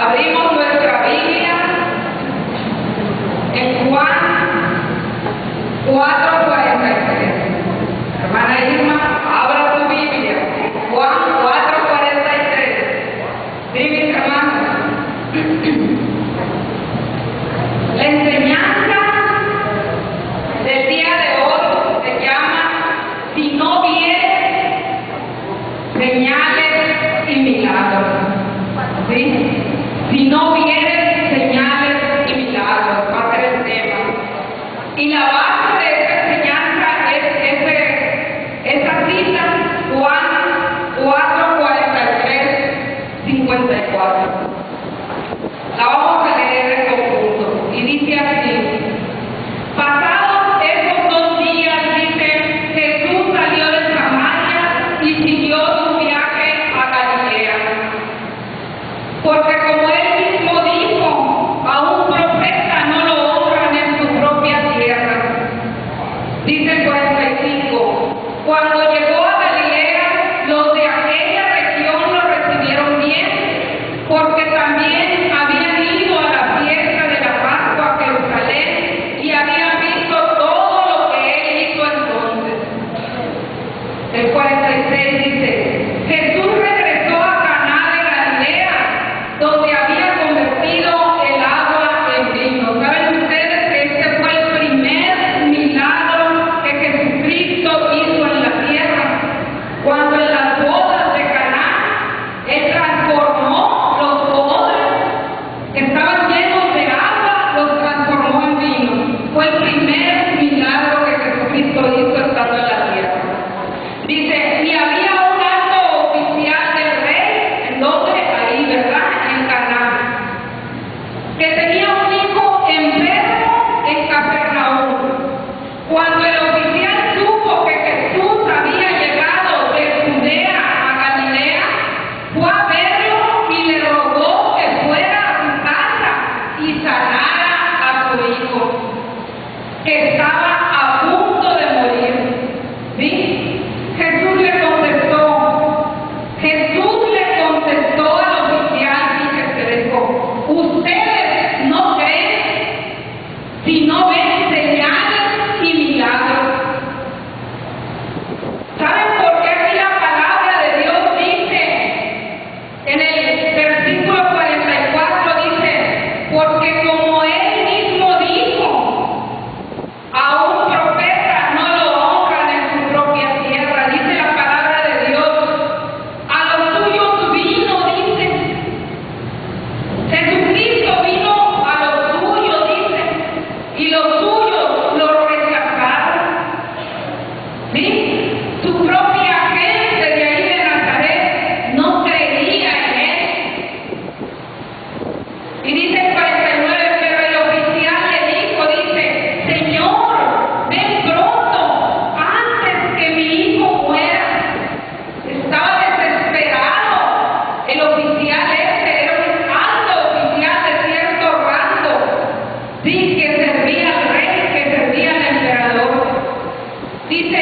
Abrimos nuestra Biblia en Juan 4:43. Hermana Irma, abra tu Biblia. Juan 4:43. Sí, mis hermanos. La enseñanza del día de hoy se llama "Si no vieres señales y milagros". ¿Sí? Si no vieres señales y milagros, va a ser el tema. Y la base de esta enseñanza es esa cita, Juan 4:43-54. La vamos a leer en conjunto. Y dice así: pasados esos 2 días, dice, Jesús salió de Samaria y siguió su viaje a Galilea. Porque como él mismo dijo, a un profeta no lo honran en su propia tierra. Dice el 45, cuando llegó a Galilea, los de aquella región lo recibieron bien, porque también habían ido a la fiesta de la Pascua a Jerusalén y habían visto todo lo que él hizo entonces. El 46 dice, Jesús regresó a Caná de Galilea, donde había convertido el agua en vino. ¿Saben ustedes que este fue el primer milagro que Jesucristo hizo en la tierra? Cuando en las bodas de Caná, Él transformó los odres que estaban llenos de agua, los transformó en vino. Fue el primer milagro que Jesucristo hizo estando en la tierra. Dice, y había un alto oficial del rey, ¿en dónde? Ahí, ¿verdad? En Caná, que tenía un hijo enfermo en Capernaum. Cuando el oficial supo que Jesús había llegado de Judea a Galilea, fue a verlo y le rogó que fuera a su casa y sanara a su hijo, que estaba a punto de morir. ¿Sí? Jesús le contestó al oficial, y le dijo, ustedes no creen si no ven señales y milagros. ¿Saben por qué aquí la palabra de Dios dice, en el versículo 44 dice, porque como él mismo dijo, a un profeta no lo honran en su propia tierra? Dice la palabra de Dios, a los suyos vino, dice. Jesucristo vino a los suyos, dice, y los suyos lo rechazaron. ¿Sí? Su propia gente de ahí de Nazaret no creía en él. Y dice el 49, pero el oficial le dijo, dice, Señor, ven pronto, antes que mi hijo muera. Estaba desesperado. El oficial era un alto oficial de cierto rango, sí, que servía al rey, que servía al emperador. Dice,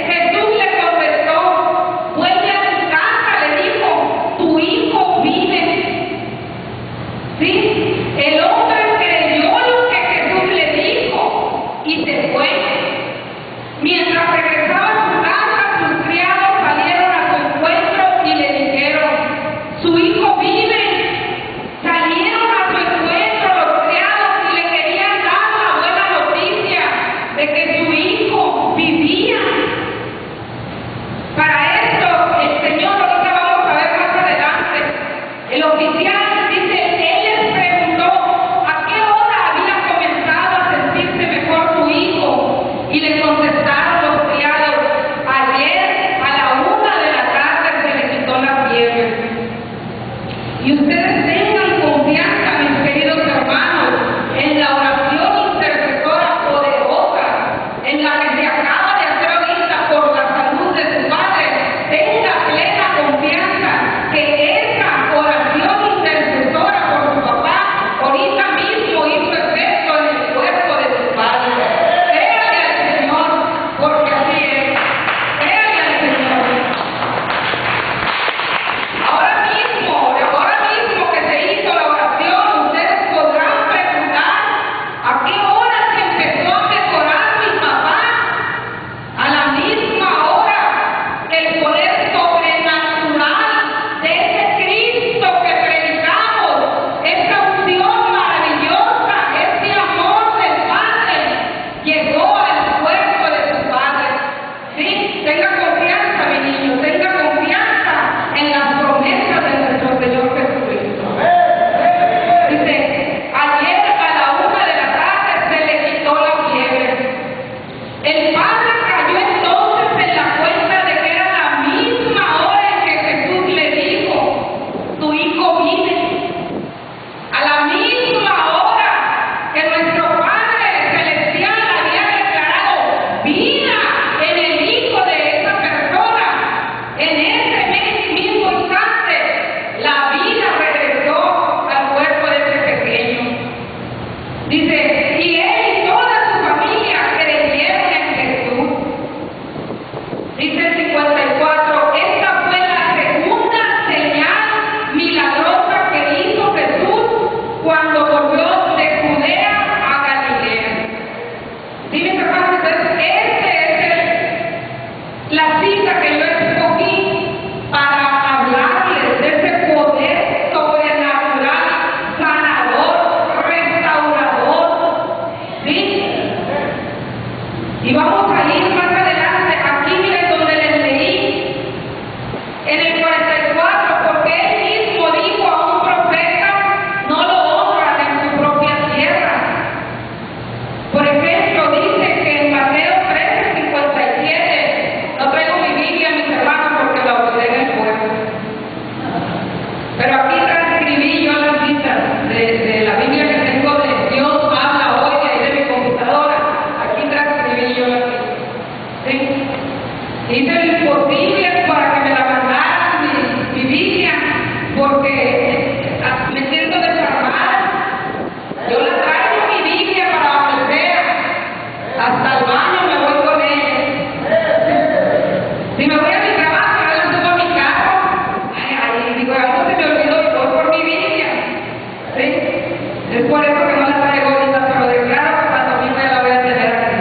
Jesús le contestó, vuelve a tu casa, le dijo, tu hijo vive. ¿Sí? El hombre creyó lo que Jesús le dijo y se fue. Mientras regresaba a su casa, sus criados salieron a su encuentro y le dijeron, su hijo vive. Salieron a su encuentro los criados y le querían dar la buena noticia de que su hijo vivía. Para esto, el Señor, ahorita vamos a ver más adelante, el oficial dice, él les preguntó a qué hora había comenzado a sentirse mejor su hijo, y le contestaron los criados, ayer a la 1 de la tarde se le quitó la fiebre. Y ustedes tengan confianza, mis queridos hermanos, en la oración intercesora poderosa, en la que se acaba de hacer ahorita por la salud de su padre. Tenga plena confianza que esa oración intercesora por su papá ahorita mismo hizo efecto en el cuerpo de su padre. Créale al Señor, porque así es. Créale al Señor. Ahora mismo que se Pero aquí transcribí yo las citas de la Biblia que tengo de Dios habla hoy, ahí de mi computadora. Aquí transcribí yo las citas. ¿Sí? Hice lo imposible para que me la mandaran mi Biblia, porque me siento desarmada. Yo la traigo mi Biblia para donde sea. Hasta el baño me voy con ella. Si me voy a mi trabajo, yo la subo a mi carro. Digo, algo se me olvidó y voy por mi Biblia. ¿Sí? Es por eso que no la traigo ahorita, pero declaro que cuando venga la voy a tener aquí.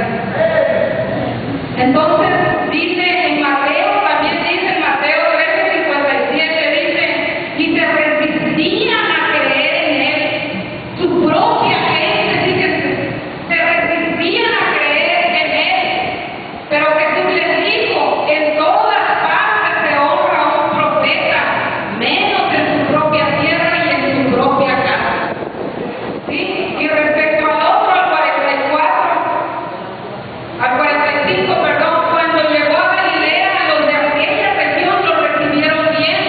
Entonces, dice en Mateo, también dice en Mateo 13:57, dice, y se resistían a creer en él. Su propia gente, dice, se resistían a creer en él. Pero Jesús les dijo, en todas partes se honra a un profeta, menos en su propia tierra y en su propia casa. ¿Sí? Y respecto al otro, al 45, perdón, cuando llegó a Galilea, los de aquella región lo recibieron bien,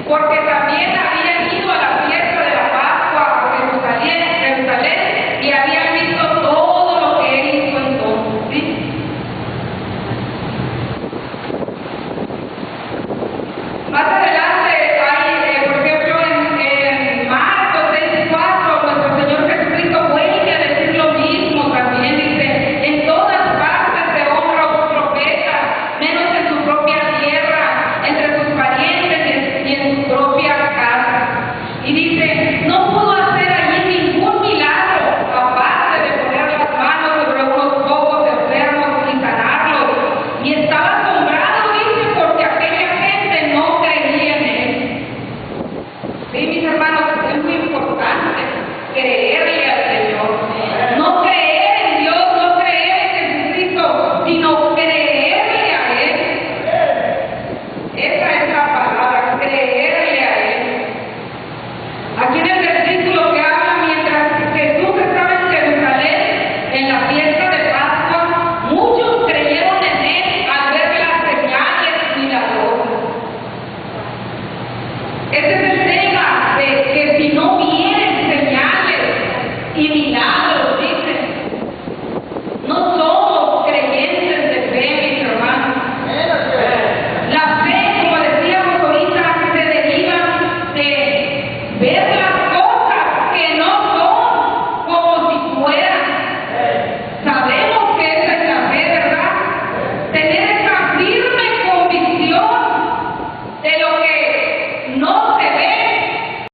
porque también habían ido a la fiesta de la Pascua a Jerusalén y habían visto todo lo que él hizo entonces. ¿Sí? Más adelante hay, por ejemplo, en Marcos 6:4, nuestro Señor Jesucristo vuelve a decir lo mismo también, dice, en todas partes se honra a un profeta, menos en su propia tierra, entre sus parientes y en su propia casa. Y dice, no pudo hacer allí ningún milagro, aparte de poner las manos sobre unos pocos enfermos y sanarlos. Y estaba asombrado, dice, porque aquella gente no creía en él. Sí, mis hermanos, es muy importante creerle a